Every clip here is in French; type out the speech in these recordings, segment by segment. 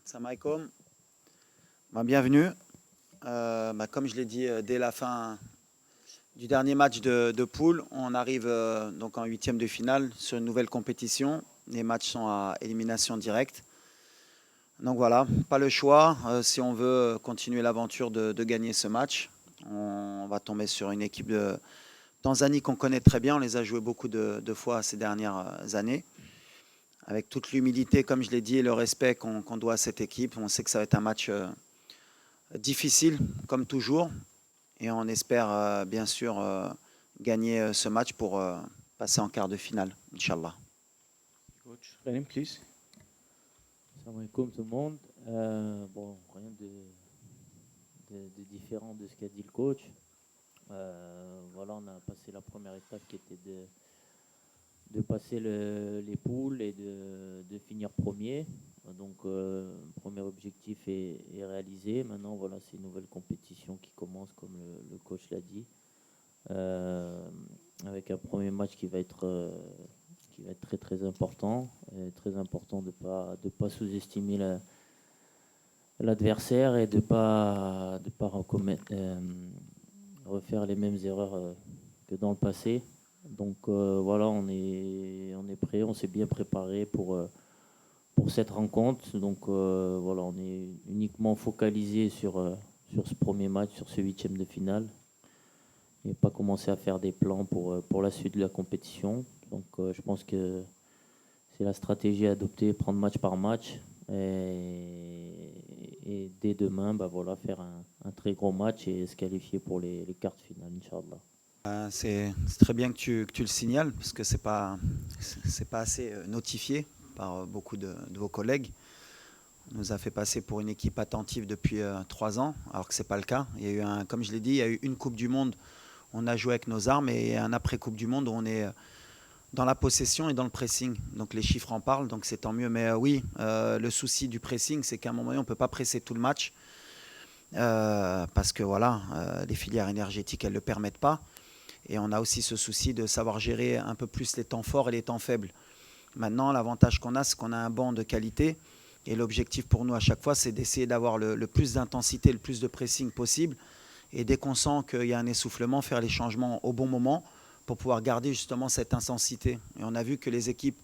Salam alaikum. Bienvenue. Comme je l'ai dit dès la fin du dernier match de poule, on arrive donc en huitième de finale sur une nouvelle compétition. Les matchs sont à élimination directe. Donc voilà, pas le choix. Si on veut continuer l'aventure de gagner ce match, on va tomber sur une équipe de Tanzanie qu'on connaît très bien. On les a joués beaucoup de fois ces dernières années. Avec toute l'humilité, comme je l'ai dit, et le respect qu'on doit à cette équipe, on sait que ça va être un match difficile, comme toujours. Et on espère bien sûr gagner ce match pour passer en quart de finale, Inch'Allah. Coach, Karim, please. Salam alaikum tout le monde. Bon, rien de différent de ce qu'a dit le coach. Voilà, on a passé la première étape qui était de passer les poules et de finir premier. Donc, premier objectif est réalisé. Maintenant, voilà, c'est une nouvelle compétition qui commence, comme le coach l'a dit, avec un premier match qui va être très très important. Très important de pas sous-estimer l'adversaire et de pas refaire les mêmes erreurs que dans le passé. Donc voilà, on est prêt, on s'est bien préparé pour cette rencontre. Donc voilà, on est uniquement focalisé sur ce premier match, sur ce huitième de finale, et pas commencer à faire des plans pour la suite de la compétition. Donc je pense que c'est la stratégie à adopter, prendre match par match, et dès demain, voilà, faire un très gros match et se qualifier pour les quarts de finale, Inch'Allah. C'est très bien que tu le signales, parce que c'est pas assez notifié par beaucoup de vos collègues. On nous a fait passer pour une équipe attentive depuis 3 ans, alors que ce n'est pas le cas. Il y a eu comme je l'ai dit, il y a eu une Coupe du Monde, on a joué avec nos armes, et un après-Coupe du Monde où on est dans la possession et dans le pressing. Donc les chiffres en parlent, donc c'est tant mieux. Mais oui, le souci du pressing, c'est qu'à un moment donné, on ne peut pas presser tout le match, parce que voilà, les filières énergétiques, elles ne le permettent pas. Et on a aussi ce souci de savoir gérer un peu plus les temps forts et les temps faibles. Maintenant, l'avantage qu'on a, c'est qu'on a un banc de qualité. Et l'objectif pour nous à chaque fois, c'est d'essayer d'avoir le plus d'intensité, le plus de pressing possible. Et dès qu'on sent qu'il y a un essoufflement, faire les changements au bon moment pour pouvoir garder justement cette intensité. Et on a vu que les équipes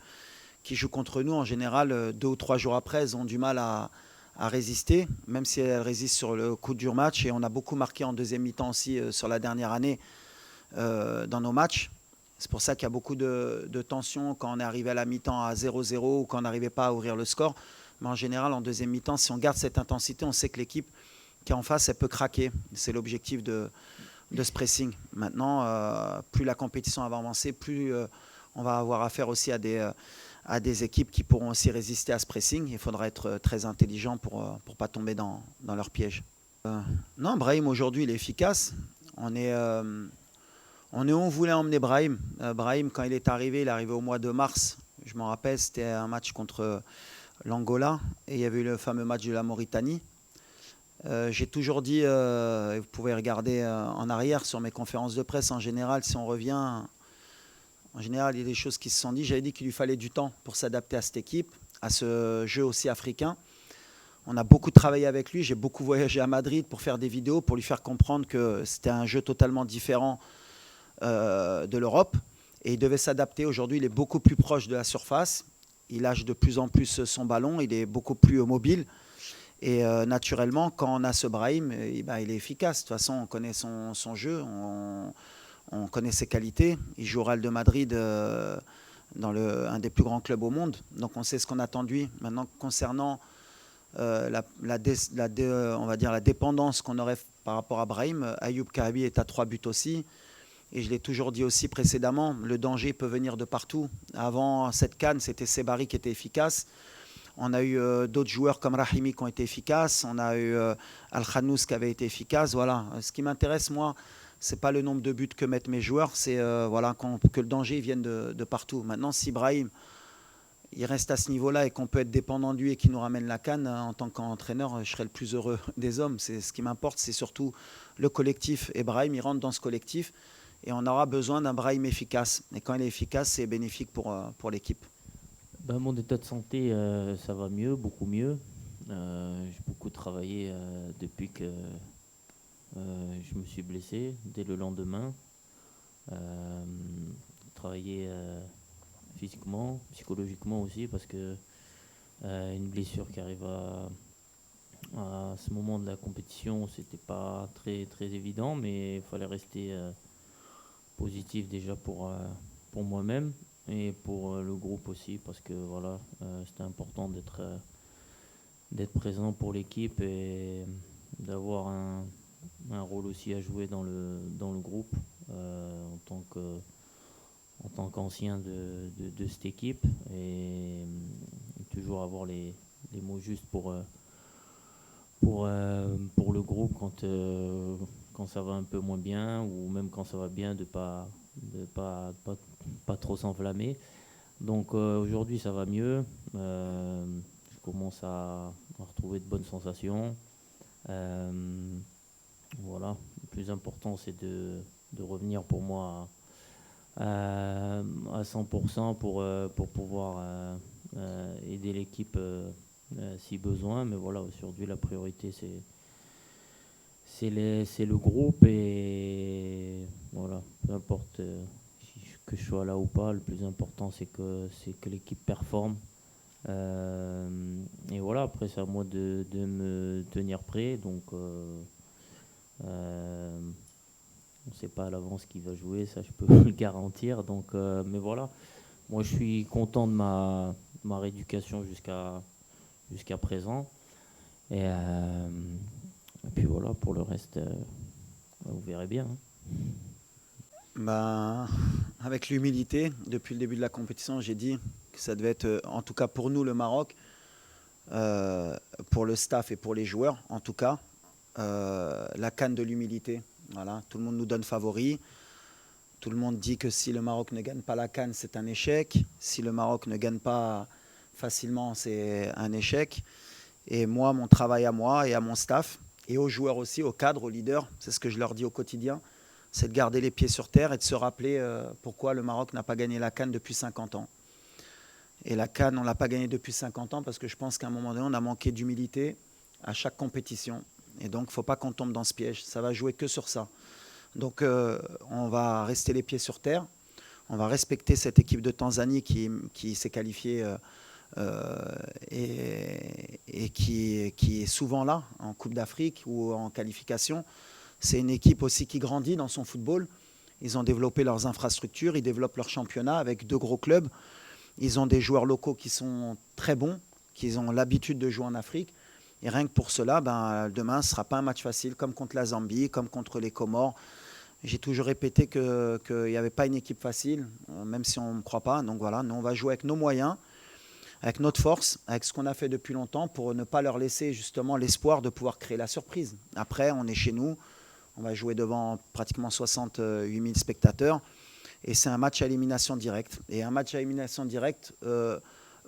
qui jouent contre nous, en général, 2 ou 3 jours après, elles ont du mal à résister, même si elles résistent sur le coup dur match. Et on a beaucoup marqué en deuxième mi-temps aussi sur la dernière année dans nos matchs. C'est pour ça qu'il y a beaucoup de tension quand on est arrivé à la mi-temps à 0-0 ou quand on n'arrivait pas à ouvrir le score. Mais en général, en deuxième mi-temps, si on garde cette intensité, on sait que l'équipe qui est en face, elle peut craquer. C'est l'objectif de ce pressing. Maintenant, plus la compétition va avancer, plus on va avoir affaire aussi à des équipes qui pourront aussi résister à ce pressing. Il faudra être très intelligent pour ne pas tomber dans leur piège. Non, Brahim, aujourd'hui, il est efficace. On est où on voulait emmener Brahim. Brahim, quand il est arrivé au mois de mars. Je m'en rappelle, c'était un match contre l'Angola. Et il y avait eu le fameux match de la Mauritanie. J'ai toujours dit, vous pouvez regarder en arrière sur mes conférences de presse, en général, si on revient, en général, il y a des choses qui se sont dites. J'avais dit qu'il lui fallait du temps pour s'adapter à cette équipe, à ce jeu aussi africain. On a beaucoup travaillé avec lui. J'ai beaucoup voyagé à Madrid pour faire des vidéos, pour lui faire comprendre que c'était un jeu totalement différent de l'Europe. Et il devait s'adapter. Aujourd'hui, il est beaucoup plus proche de la surface. Il lâche de plus en plus son ballon. Il est beaucoup plus mobile. Et naturellement, quand on a ce Brahim, il est efficace. De toute façon, on connaît son jeu, on connaît ses qualités. Il joue au Real de Madrid dans un des plus grands clubs au monde. Donc on sait ce qu'on attend de lui. Maintenant, concernant on va dire la dépendance qu'on aurait par rapport à Brahim, Ayoub Kahabi est à 3 buts aussi. Et je l'ai toujours dit aussi précédemment, le danger peut venir de partout. Avant cette CAN, c'était Sebari qui était efficace. On a eu d'autres joueurs comme Rahimi qui ont été efficaces. On a eu Al-Khanous qui avait été efficace. Voilà. Ce qui m'intéresse, moi, ce n'est pas le nombre de buts que mettent mes joueurs, c'est que le danger vienne de partout. Maintenant, si Brahim il reste à ce niveau-là et qu'on peut être dépendant de lui et qu'il nous ramène la CAN, en tant qu'entraîneur, je serai le plus heureux des hommes. Ce qui m'importe, c'est surtout le collectif. Et Brahim, il rentre dans ce collectif et on aura besoin d'un Brahim efficace. Et quand il est efficace, c'est bénéfique pour l'équipe. Mon état de santé, ça va mieux, beaucoup mieux. J'ai beaucoup travaillé depuis que je me suis blessé, dès le lendemain. Euh, Travaillé physiquement, psychologiquement aussi, parce que une blessure qui arrive à ce moment de la compétition, c'était pas très très évident, mais il fallait rester positif déjà pour moi-même et pour le groupe aussi, parce que voilà, c'était important d'être présent pour l'équipe et d'avoir un rôle aussi à jouer dans le groupe en tant qu'ancien de cette équipe et toujours avoir les mots justes pour le groupe quand ça va un peu moins bien ou même quand ça va bien de pas trop s'enflammer. Donc aujourd'hui ça va mieux. Je commence à retrouver de bonnes sensations. Euh, voilà, le plus important c'est de revenir pour moi à 100% pour pouvoir aider l'équipe si besoin. Mais voilà, aujourd'hui la priorité c'est le groupe et voilà, peu importe que je sois là ou pas, le plus important c'est que l'équipe performe. Et voilà, après c'est à moi de me tenir prêt. Donc euh, on ne sait pas à l'avance qui va jouer, ça je peux vous le garantir. Donc, mais voilà, moi je suis content de ma rééducation jusqu'à présent. Et puis voilà, pour le reste, vous verrez bien, hein. Ben, avec l'humilité, depuis le début de la compétition, j'ai dit que ça devait être, en tout cas pour nous, le Maroc, euh, pour le staff et pour les joueurs, en tout cas, la CAN de l'humilité. Voilà, tout le monde nous donne favori. Tout le monde dit que si le Maroc ne gagne pas la CAN, c'est un échec. Si le Maroc ne gagne pas facilement, c'est un échec. Et moi, mon travail à moi et à mon staff, et aux joueurs aussi, aux cadres, aux leaders, c'est ce que je leur dis au quotidien, c'est de garder les pieds sur terre et de se rappeler pourquoi le Maroc n'a pas gagné la CAN depuis 50 ans. Et la CAN, on ne l'a pas gagnée depuis 50 ans parce que je pense qu'à un moment donné, on a manqué d'humilité à chaque compétition. Et donc, il ne faut pas qu'on tombe dans ce piège. Ça va jouer que sur ça. Donc, on va rester les pieds sur terre. On va respecter cette équipe de Tanzanie qui s'est qualifiée et qui est souvent là en Coupe d'Afrique ou en qualification. C'est une équipe aussi qui grandit dans son football. Ils ont développé leurs infrastructures, ils développent leur championnat avec deux gros clubs. Ils ont des joueurs locaux qui sont très bons, qui ont l'habitude de jouer en Afrique. Et rien que pour cela, demain, ce ne sera pas un match facile, comme contre la Zambie, comme contre les Comores. J'ai toujours répété qu'il n'y avait pas une équipe facile, même si on ne me croit pas. Donc voilà, nous, on va jouer avec nos moyens, avec notre force, avec ce qu'on a fait depuis longtemps, pour ne pas leur laisser justement l'espoir de pouvoir créer la surprise. Après, on est chez nous, on va jouer devant pratiquement 68 000 spectateurs. Et c'est un match à élimination directe. Et un match à élimination directe,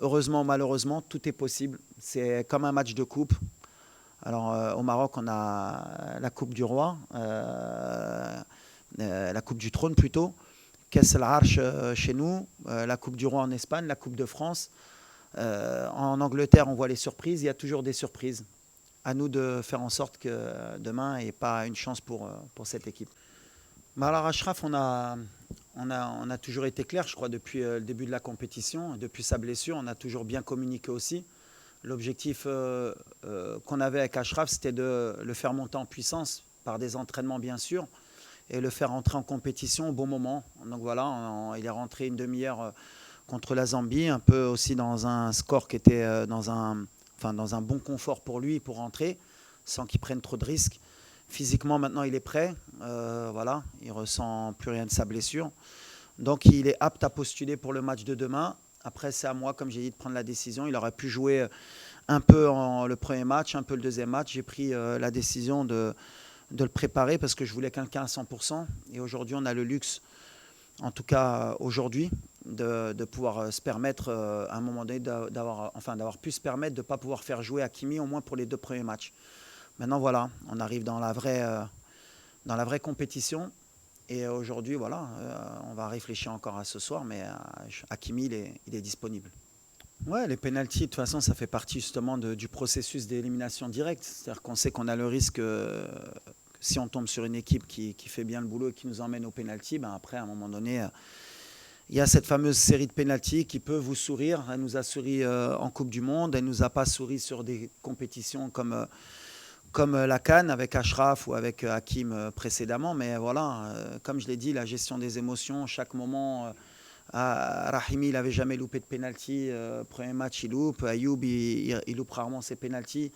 heureusement ou malheureusement, tout est possible. C'est comme un match de coupe. Alors au Maroc, on a la Coupe du Roi, la Coupe du Trône plutôt, Kess al-Arch chez nous, la Coupe du Roi en Espagne, la Coupe de France. En Angleterre, on voit les surprises. Il y a toujours des surprises. À nous de faire en sorte que demain, il n'y ait pas une chance pour cette équipe. Alors Achraf, on a toujours été clair, je crois, depuis le début de la compétition. Depuis sa blessure, on a toujours bien communiqué aussi. L'objectif qu'on avait avec Achraf, c'était de le faire monter en puissance par des entraînements, bien sûr, et le faire rentrer en compétition au bon moment. Donc voilà, il est rentré une demi-heure contre la Zambie, un peu aussi dans un score qui était dans un bon confort pour lui, pour rentrer, sans qu'il prenne trop de risques. Physiquement, maintenant, il est prêt. Voilà, il ne ressent plus rien de sa blessure. Donc, il est apte à postuler pour le match de demain. Après, c'est à moi, comme j'ai dit, de prendre la décision. Il aurait pu jouer un peu le premier match, un peu le deuxième match. J'ai pris la décision de le préparer parce que je voulais quelqu'un à 100%. Et aujourd'hui, on a le luxe, en tout cas aujourd'hui, de pouvoir se permettre, à un moment donné, d'avoir pu se permettre de ne pas pouvoir faire jouer Hakimi au moins pour les deux premiers matchs. Maintenant, voilà, on arrive dans la vraie compétition. Et aujourd'hui, voilà, on va réfléchir encore à ce soir, mais Hakimi, il est disponible. Ouais, les pénaltys, de toute façon, ça fait partie justement du processus d'élimination directe. C'est-à-dire qu'on sait qu'on a le risque, que si on tombe sur une équipe qui fait bien le boulot et qui nous emmène au pénalty, ben après, à un moment donné, il y a cette fameuse série de pénaltys qui peut vous sourire. Elle nous a souri en Coupe du Monde, elle ne nous a pas souri sur des compétitions comme la CAN avec Ashraf ou avec Hakim précédemment. Mais voilà, comme je l'ai dit, la gestion des émotions, chaque moment. Rahimi, il n'avait jamais loupé de pénalty. Premier match, il loupe. Ayoub, il loupe rarement ses pénaltys.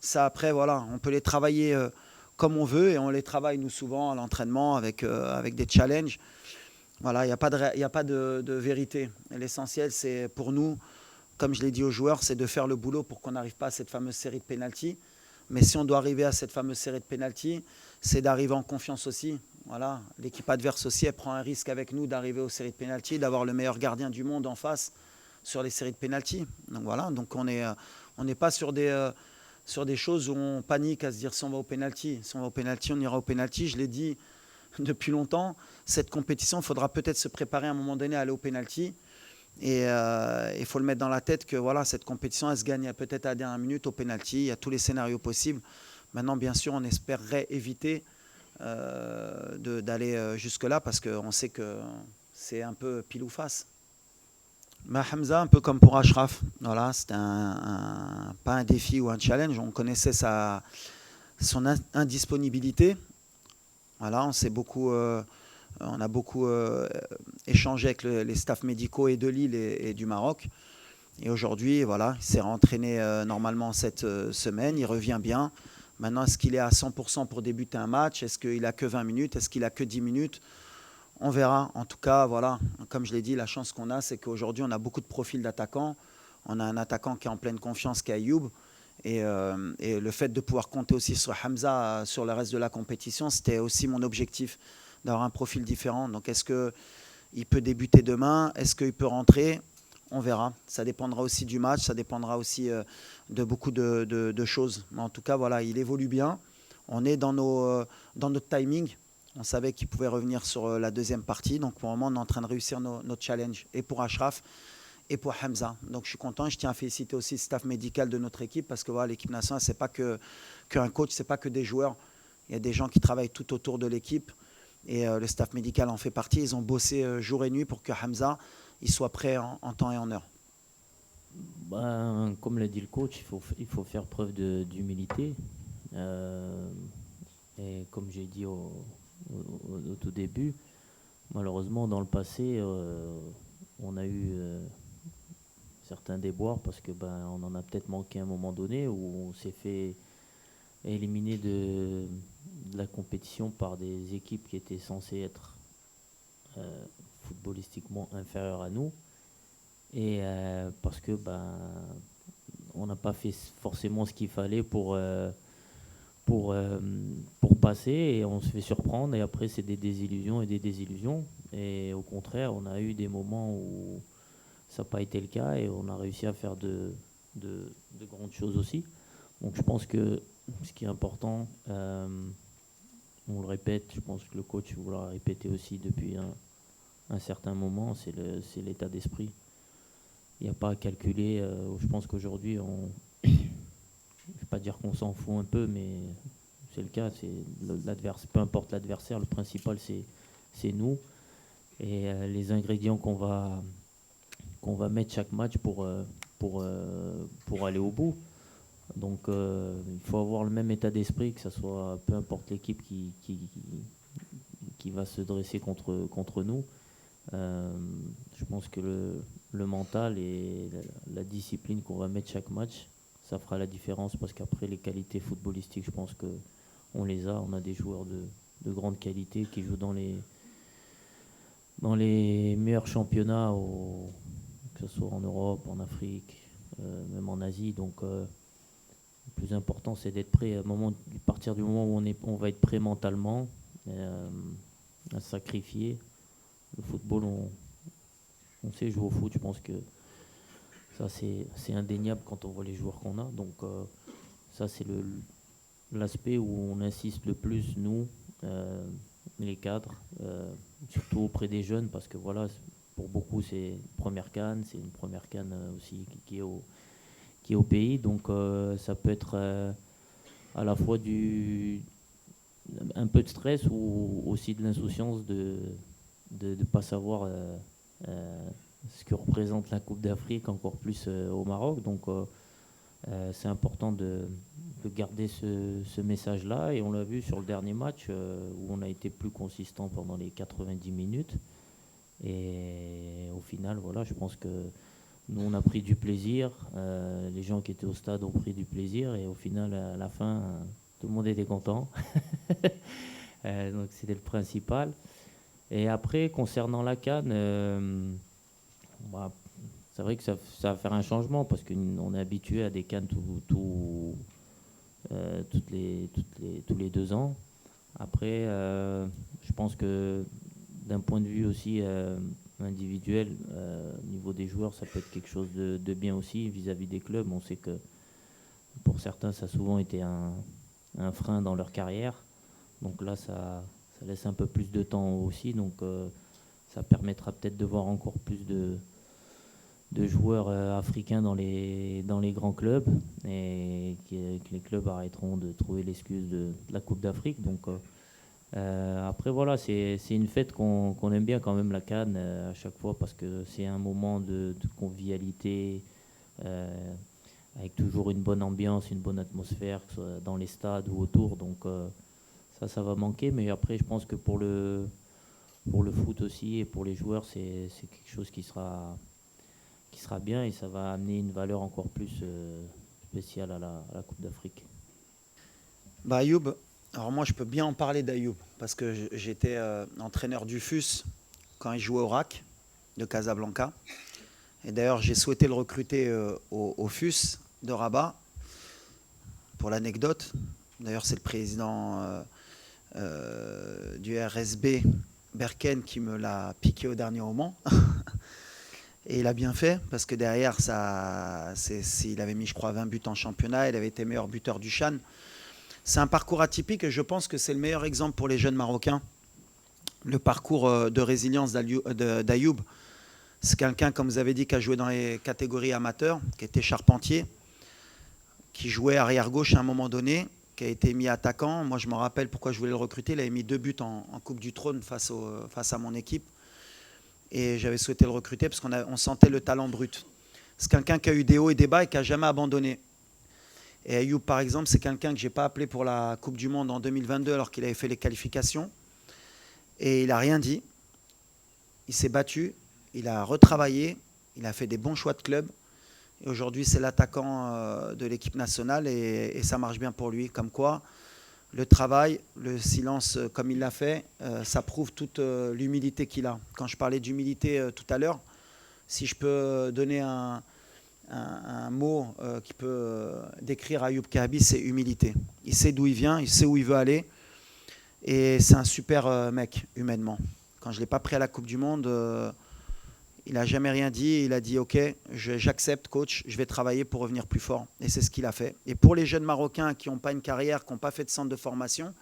Ça, après, voilà, on peut les travailler comme on veut et on les travaille, nous, souvent à l'entraînement avec des challenges. Voilà, il n'y a pas de vérité. L'essentiel, c'est pour nous, comme je l'ai dit aux joueurs, c'est de faire le boulot pour qu'on n'arrive pas à cette fameuse série de pénaltys. Mais si on doit arriver à cette fameuse série de pénaltys, c'est d'arriver en confiance aussi. Voilà, l'équipe adverse aussi, elle prend un risque avec nous d'arriver aux séries de pénaltys, d'avoir le meilleur gardien du monde en face sur les séries de pénaltys. Donc voilà, donc on n'est pas sur des choses où on panique à se dire si on va au pénalty. Si on va au pénalty, on ira au pénalty. Je l'ai dit depuis longtemps, cette compétition, il faudra peut-être se préparer à un moment donné à aller au pénalty. Et il faut le mettre dans la tête que voilà, cette compétition, elle se gagne peut-être à la dernière minute au pénalty. Il y a tous les scénarios possibles. Maintenant, bien sûr, on espérerait éviter d'aller jusque-là parce qu'on sait que c'est un peu pile ou face. Bah, Hamza, un peu comme pour Ashraf, voilà, c'était pas un défi ou un challenge. On connaissait son indisponibilité. Voilà, on a beaucoup échangé avec les staffs médicaux et de Lille et du Maroc. Et aujourd'hui, voilà, il s'est rentraîné normalement cette semaine. Il revient bien. Maintenant, est-ce qu'il est à 100% pour débuter un match? Est-ce qu'il a que 20 minutes? Est-ce qu'il a que 10 minutes? On verra. En tout cas, voilà, comme je l'ai dit, la chance qu'on a, c'est qu'aujourd'hui, on a beaucoup de profils d'attaquants. On a un attaquant qui est en pleine confiance, qui est Ayoub. Et le fait de pouvoir compter aussi sur Hamza sur le reste de la compétition, c'était aussi mon objectif, d'avoir un profil différent. Donc est-ce qu'il peut débuter demain? Est-ce qu'il peut rentrer? On verra. Ça dépendra aussi du match, ça dépendra aussi de beaucoup de choses. Mais en tout cas, voilà, il évolue bien. On est dans notre timing. On savait qu'il pouvait revenir sur la deuxième partie. Donc pour le moment, on est en train de réussir notre challenge. Et pour Ashraf, et pour Hamza. Donc je suis content. Je tiens à féliciter aussi le staff médical de notre équipe parce que voilà, l'équipe nationale, c'est pas qu'un coach, c'est pas que des joueurs. Il y a des gens qui travaillent tout autour de l'équipe et le staff médical en fait partie. Ils ont bossé jour et nuit pour que Hamza il soit prêt en temps et en heure. Ben, comme l'a dit le coach, il faut faire preuve d'humilité. Euh, et comme j'ai dit au tout début, malheureusement, dans le passé, on a eu certains déboires parce que ben, on en a peut-être manqué à un moment donné où on s'est fait éliminer de la compétition par des équipes qui étaient censées être euh, footballistiquement inférieures à nous. Et parce que ben, on n'a pas fait forcément ce qu'il fallait pour, euh, pour passer et on se fait surprendre et après c'est des désillusions et des désillusions et au contraire on a eu des moments où ça n'a pas été le cas et on a réussi à faire de grandes choses aussi. Donc je pense que ce qui est important, on le répète, je pense que le coach vous l'a répété aussi depuis un certain moment, c'est l'état d'esprit. Il n'y a pas à calculer. Je pense qu'aujourd'hui, je ne vais pas dire qu'on s'en fout un peu, mais c'est le cas. Peu importe l'adversaire, le principal c'est nous et les ingrédients qu'on va mettre chaque match pour aller au bout. Donc il faut avoir le même état d'esprit, que ça soit peu importe l'équipe qui va se dresser contre nous. Je pense que le mental et la discipline qu'on va mettre chaque match, ça fera la différence parce qu'après les qualités footballistiques, je pense que on les a. On a des joueurs de grande qualité qui jouent dans les meilleurs championnats, que ce soit en Europe, en Afrique, même en Asie. Donc le plus important, c'est d'être prêt à partir du moment où on va être prêt mentalement, à sacrifier. Le football, on sait jouer au foot, je pense que ça c'est indéniable quand on voit les joueurs qu'on a. Donc ça c'est l'aspect où on insiste le plus, nous, les cadres, surtout auprès des jeunes, parce que voilà, pour beaucoup, c'est une première CAN, c'est une première CAN aussi qui est au pays. Donc ça peut être à la fois un peu de stress ou aussi de l'insouciance de ne pas savoir ce que représente la Coupe d'Afrique, encore plus au Maroc. Donc c'est important de garder ce message-là. Et on l'a vu sur le dernier match où on a été plus consistant pendant les 90 minutes. Et au final, voilà, je pense que nous, on a pris du plaisir. Les gens qui étaient au stade ont pris du plaisir. Et au final, à la fin, tout le monde était content. Donc c'était le principal. Et après, concernant la CAN, bah, c'est vrai que ça va faire un changement parce qu'on est habitué à des CAN tous les 2 ans. Après, je pense que d'un point de vue aussi individuel, au niveau des joueurs, ça peut être quelque chose de bien aussi vis-à-vis des clubs. On sait que pour certains, ça a souvent été un frein dans leur carrière. Donc là, ça laisse un peu plus de temps aussi. Donc ça permettra peut-être de voir encore plus de joueurs africains dans les grands clubs et que les clubs arrêteront de trouver l'excuse de la Coupe d'Afrique. Donc après voilà, c'est une fête qu'on aime bien quand même, la CAN, à chaque fois parce que c'est un moment de convivialité avec toujours une bonne ambiance, une bonne atmosphère, que ce soit dans les stades ou autour. Donc ça va manquer. Mais après, je pense que pour le foot aussi et pour les joueurs, c'est quelque chose qui sera bien et ça va amener une valeur encore plus spéciale à la Coupe d'Afrique. Bah, Ayoub, alors moi je peux bien en parler d'Ayoub parce que j'étais entraîneur du FUS quand il jouait au RAC de Casablanca. Et d'ailleurs j'ai souhaité le recruter au FUS de Rabat pour l'anecdote. D'ailleurs c'est le président du RSB Berken qui me l'a piqué au dernier moment. Et il a bien fait parce que derrière il avait mis je crois 20 buts en championnat, il avait été meilleur buteur du CHAN. C'est un parcours atypique et je pense que c'est le meilleur exemple pour les jeunes Marocains. Le parcours de résilience d'Ayoub. C'est quelqu'un, comme vous avez dit, qui a joué dans les catégories amateurs, qui était charpentier, qui jouait arrière-gauche à un moment donné, qui a été mis attaquant. Moi, je me rappelle pourquoi je voulais le recruter. Il avait mis 2 buts en Coupe du Trône face à mon équipe. Et j'avais souhaité le recruter parce qu'on sentait le talent brut. C'est quelqu'un qui a eu des hauts et des bas et qui n'a jamais abandonné. Et Ayoub, par exemple, c'est quelqu'un que je n'ai pas appelé pour la Coupe du Monde en 2022 alors qu'il avait fait les qualifications. Et il n'a rien dit. Il s'est battu, il a retravaillé, il a fait des bons choix de club. Et aujourd'hui, c'est l'attaquant de l'équipe nationale et ça marche bien pour lui. Comme quoi, le travail, le silence comme il l'a fait, ça prouve toute l'humilité qu'il a. Quand je parlais d'humilité tout à l'heure, si je peux donner un mot qui peut décrire Ayoub Kahabi, c'est humilité. Il sait d'où il vient, il sait où il veut aller. Et c'est un super mec, humainement. Quand je ne l'ai pas pris à la Coupe du Monde, il n'a jamais rien dit. Il a dit « Ok, j'accepte, coach, je vais travailler pour revenir plus fort. » Et c'est ce qu'il a fait. Et pour les jeunes Marocains qui n'ont pas une carrière, qui n'ont pas fait de centre de formation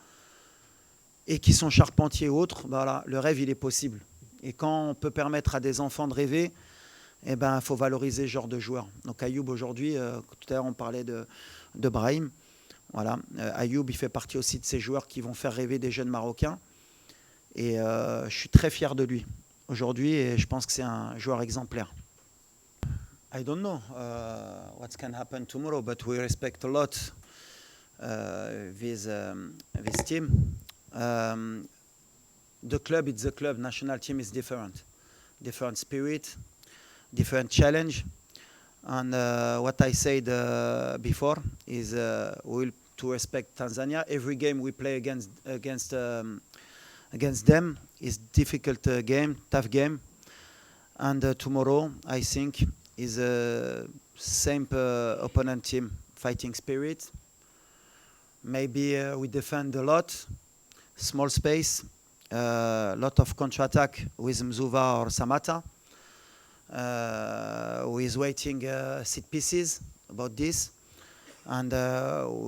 et qui sont charpentiers ou autres, voilà, le rêve, il est possible. Et quand on peut permettre à des enfants de rêver, eh ben, faut valoriser ce genre de joueurs. Donc Ayoub, aujourd'hui, tout à l'heure, on parlait de Brahim. Voilà. Ayoub, il fait partie aussi de ces joueurs qui vont faire rêver des jeunes Marocains. Et je suis très fier de lui aujourd'hui et je pense que c'est un joueur exemplaire. I don't know what can happen tomorrow, but we respect a lot this team. The club, it's the club. National team is different. Different spirit, different challenge. And what I said before is we'll to respect Tanzania. Every game we play against them is difficult game, tough game. And tomorrow, I think, is same opponent team, fighting spirit. Maybe we defend a lot, small space, lot of counter-attack with Mzuva or Samata. Who is waiting set pieces about this. And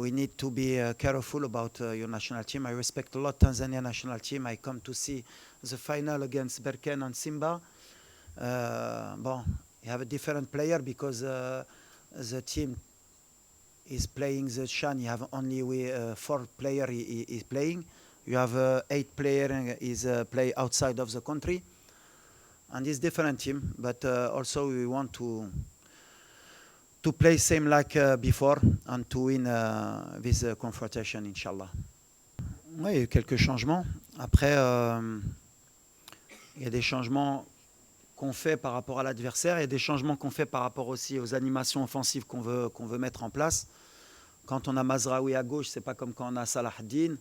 we need to be careful about your national team. I respect a lot Tanzania national team. I come to see the final against Berken and Simba. Bon, you have a different player because the team is playing the Chan. You have only 4 player is playing. You have 8 player is play outside of the country, and it's different team. But also we want to play same like before and to win this confrontation, Inch'Allah. Oui, il y a eu quelques changements. Après, il y a des changements qu'on fait par rapport à l'adversaire. Il y a des changements qu'on fait par rapport aussi aux animations offensives qu'on veut mettre en place. Quand on a Mazraoui à gauche, c'est pas comme quand on a Salah Din.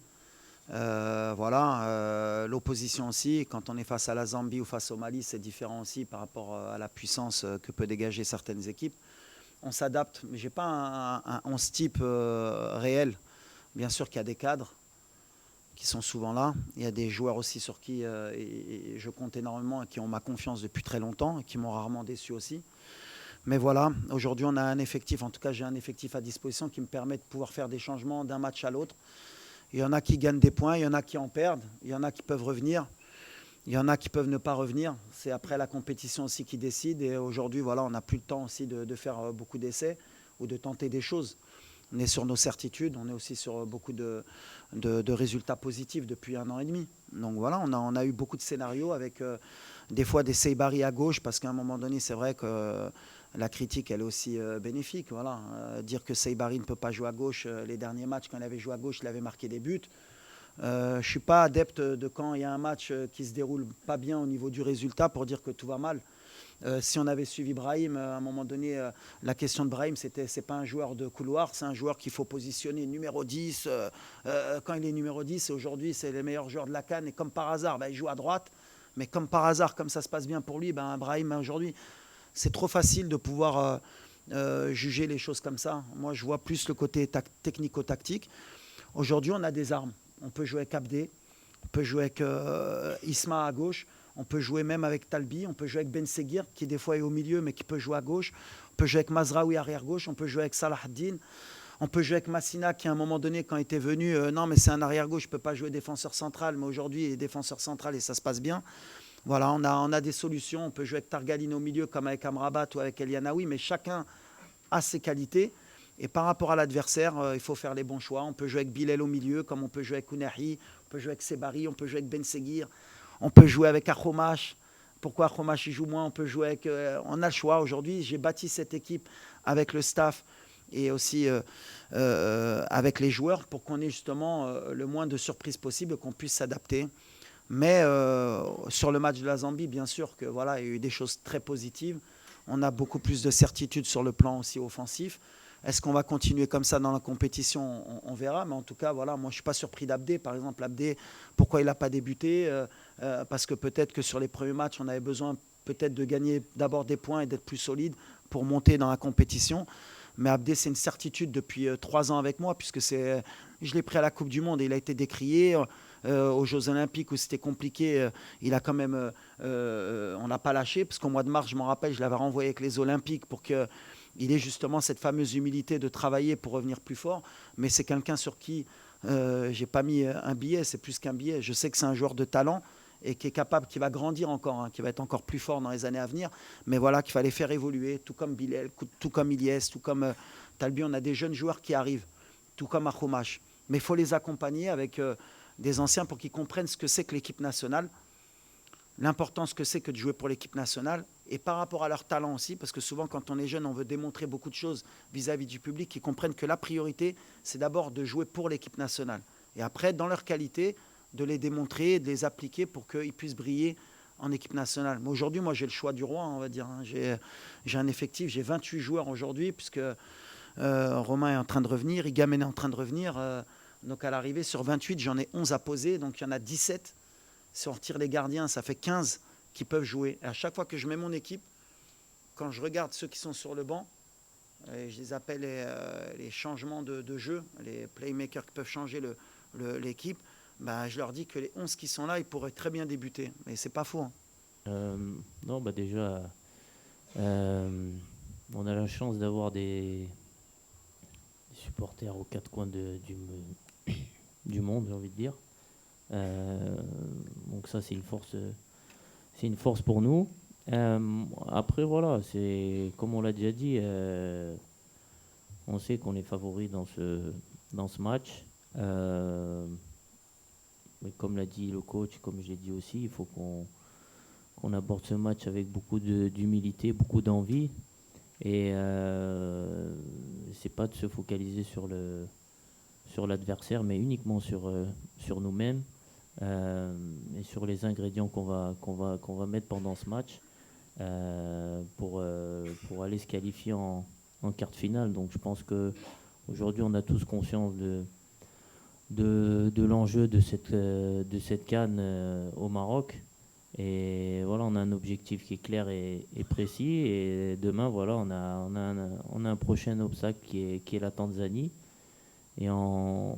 Voilà, l'opposition aussi. Quand on est face à la Zambie ou face au Mali, c'est différent aussi par rapport à la puissance que peut dégager certaines équipes. On s'adapte, mais j'ai pas un 11 type réel. Bien sûr qu'il y a des cadres qui sont souvent là. Il y a des joueurs aussi sur qui je compte énormément et qui ont ma confiance depuis très longtemps et qui m'ont rarement déçu aussi. Mais voilà, aujourd'hui on a un effectif, en tout cas j'ai un effectif à disposition qui me permet de pouvoir faire des changements d'un match à l'autre. Il y en a qui gagnent des points, il y en a qui en perdent, il y en a qui peuvent revenir, il y en a qui peuvent ne pas revenir. C'est après la compétition aussi qui décide. Et aujourd'hui, voilà, on n'a plus le temps aussi de faire beaucoup d'essais ou de tenter des choses. On est sur nos certitudes, on est aussi sur beaucoup de résultats positifs depuis 1 an et demi. Donc voilà, on a eu beaucoup de scénarios avec des fois des Seybari à gauche, parce qu'à un moment donné, c'est vrai que la critique, elle est aussi bénéfique. Voilà. Dire que Seybari ne peut pas jouer à gauche, les derniers matchs, quand il avait joué à gauche, il avait marqué des buts. Je ne suis pas adepte de quand il y a un match qui se déroule pas bien au niveau du résultat pour dire que tout va mal. Si on avait suivi Brahim, à un moment donné, la question de Brahim, c'est pas un joueur de couloir, c'est un joueur qu'il faut positionner numéro 10. Quand il est numéro 10, aujourd'hui, c'est le meilleur joueur de la CAN. Et comme par hasard, il joue à droite. Mais comme par hasard, comme ça se passe bien pour lui, Brahim, aujourd'hui, c'est trop facile de pouvoir juger les choses comme ça. Moi, je vois plus le côté technico-tactique. Aujourd'hui, on a des armes. On peut jouer avec Abdé, on peut jouer avec Isma à gauche, on peut jouer même avec Talbi, on peut jouer avec Ben Seguir, qui des fois est au milieu, mais qui peut jouer à gauche. On peut jouer avec Mazraoui arrière-gauche, on peut jouer avec Salah Din, on peut jouer avec Massina, qui à un moment donné, quand il était venu, non, mais c'est un arrière-gauche, je ne peux pas jouer défenseur central, mais aujourd'hui, il est défenseur central et ça se passe bien. Voilà, on a des solutions. On peut jouer avec Targaline au milieu, comme avec Amrabat ou avec Elianaoui, mais chacun a ses qualités. Et par rapport à l'adversaire, il faut faire les bons choix. On peut jouer avec Bilal au milieu, comme on peut jouer avec Ounahi, on peut jouer avec Sebari, on peut jouer avec Ben Seguir, on peut jouer avec Akhomash. Pourquoi Akhomash il joue moins? On peut jouer avec. On a le choix. Aujourd'hui, j'ai bâti cette équipe avec le staff et aussi avec les joueurs pour qu'on ait justement le moins de surprises possible, qu'on puisse s'adapter. Mais sur le match de la Zambie, bien sûr que voilà, il y a eu des choses très positives. On a beaucoup plus de certitude sur le plan aussi offensif. Est-ce qu'on va continuer comme ça dans la compétition? On verra. Mais en tout cas, voilà, moi, je ne suis pas surpris d'Abdé. Par exemple, Abdé, pourquoi il n'a pas débuté? Parce que peut-être que sur les premiers matchs, on avait besoin peut-être de gagner d'abord des points et d'être plus solide pour monter dans la compétition. Mais Abdé, c'est une certitude depuis 3 ans avec moi, puisque je l'ai pris à la Coupe du Monde et il a été décrié. Aux Jeux Olympiques où c'était compliqué, il a quand même, on n'a pas lâché, parce qu'au mois de mars, je m'en rappelle, je l'avais renvoyé avec les Olympiques pour qu'il ait justement cette fameuse humilité de travailler pour revenir plus fort. Mais c'est quelqu'un sur qui j'ai pas mis un billet, c'est plus qu'un billet. Je sais que c'est un joueur de talent et qui est capable, qui va grandir encore, hein, qui va être encore plus fort dans les années à venir. Mais voilà, qu'il fallait faire évoluer, tout comme Bilal, tout comme Ilyes, tout comme Talbi. On a des jeunes joueurs qui arrivent, tout comme Akhomash. Mais il faut les accompagner avec des anciens pour qu'ils comprennent ce que c'est que l'équipe nationale, l'importance que c'est que de jouer pour l'équipe nationale, et par rapport à leur talent aussi, parce que souvent quand on est jeune, on veut démontrer beaucoup de choses vis-à-vis du public, qu'ils comprennent que la priorité, c'est d'abord de jouer pour l'équipe nationale. Et après, dans leur qualité, de les démontrer, de les appliquer pour qu'ils puissent briller en équipe nationale. Mais aujourd'hui, moi, j'ai le choix du roi, on va dire. J'ai un effectif, j'ai 28 joueurs aujourd'hui, puisque Romain est en train de revenir, Igamen est en train de revenir. Donc à l'arrivée, sur 28, j'en ai 11 à poser, donc il y en a 17. Si on retire les gardiens, ça fait 15 qui peuvent jouer. Et à chaque fois que je mets mon équipe, quand je regarde ceux qui sont sur le banc, et je les appelle les changements de jeu, les playmakers qui peuvent changer l'équipe, je leur dis que les 11 qui sont là, ils pourraient très bien débuter. Mais c'est pas faux. Euh, non, déjà, on a la chance d'avoir des supporters aux 4 coins du monde, j'ai envie de dire. Donc ça, c'est une force pour nous. Après, voilà, c'est comme on l'a déjà dit, on sait qu'on est favori dans ce match. Euh, mais comme l'a dit le coach, comme je l'ai dit aussi, il faut qu'on aborde ce match avec beaucoup d'humilité, beaucoup d'envie. Et c'est pas de se focaliser sur l'adversaire, mais uniquement sur nous-mêmes et sur les ingrédients qu'on va mettre pendant ce match pour aller se qualifier en quart de finale. Donc je pense que aujourd'hui on a tous conscience de l'enjeu de cette CAN au Maroc. Et voilà, on a un objectif qui est clair et précis. Et demain, voilà, on a un prochain obstacle qui est la Tanzanie. Et on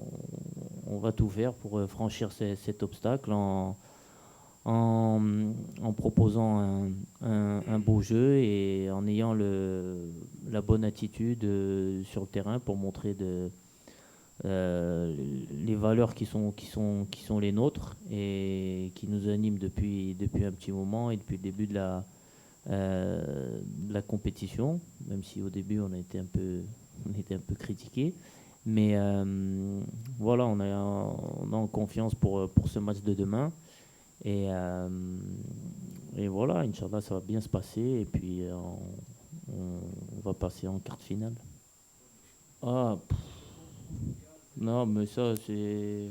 va tout faire pour franchir cet obstacle en, en proposant un beau jeu et en ayant la bonne attitude sur le terrain pour montrer les valeurs qui sont les nôtres et qui nous animent depuis un petit moment et depuis le début de la compétition, même si au début on était un peu critiqué. Mais voilà, on a confiance pour ce match de demain. Et, euh, et voilà, Inch'Allah, ça va bien se passer. Et puis, on va passer en quart de finale. Ah, non, mais ça, c'est.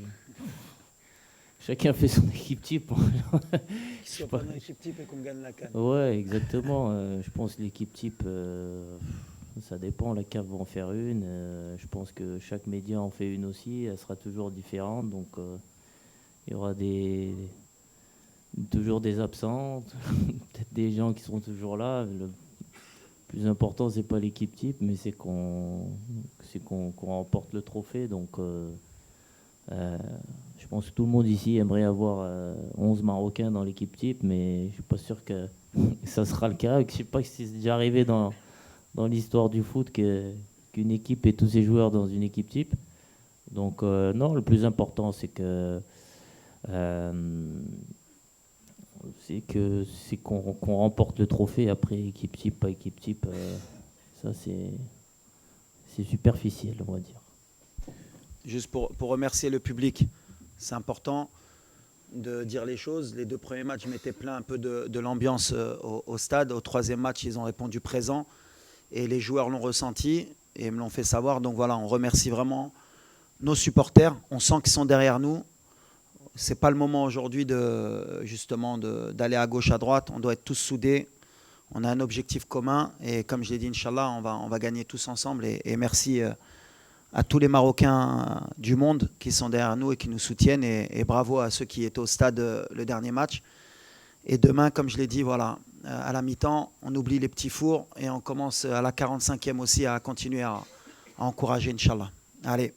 Chacun fait son équipe type. Qu'il soit pas dans l'équipe type et qu'on gagne la CAN. Ouais, exactement. Je pense que l'équipe type, ça dépend. La CAF va en faire une. Je pense que chaque média en fait une aussi. Elle sera toujours différente. Donc, il y aura toujours des absents, peut-être des gens qui seront toujours là. Le plus important, c'est pas l'équipe type, mais qu'on remporte le trophée. Donc, je pense que tout le monde ici aimerait avoir 11 Marocains dans l'équipe type, mais je suis pas sûr que ça sera le cas. Je sais pas si c'est déjà arrivé dans l'histoire du foot qu'une équipe ait tous ses joueurs dans une équipe type. Donc, non, le plus important, euh, c'est qu'on remporte le trophée. Après, équipe type, pas équipe type, ça c'est superficiel, on va dire. Juste pour remercier le public, c'est important de dire les choses. Les 2 premiers matchs, je m'étais plaint un peu de l'ambiance au stade. Au 3e match, ils ont répondu présent et les joueurs l'ont ressenti et me l'ont fait savoir. Donc voilà, on remercie vraiment nos supporters. On sent qu'ils sont derrière nous. C'est pas le moment aujourd'hui d'aller à gauche, à droite. On doit être tous soudés. On a un objectif commun et comme je l'ai dit, Inch'Allah, on va gagner tous ensemble. Et merci à tous les Marocains du monde qui sont derrière nous et qui nous soutiennent. Et bravo à ceux qui étaient au stade le dernier match. Et demain, comme je l'ai dit, voilà, à la mi-temps, on oublie les petits fours et on commence à la 45e aussi à continuer à encourager, Inch'Allah. Allez.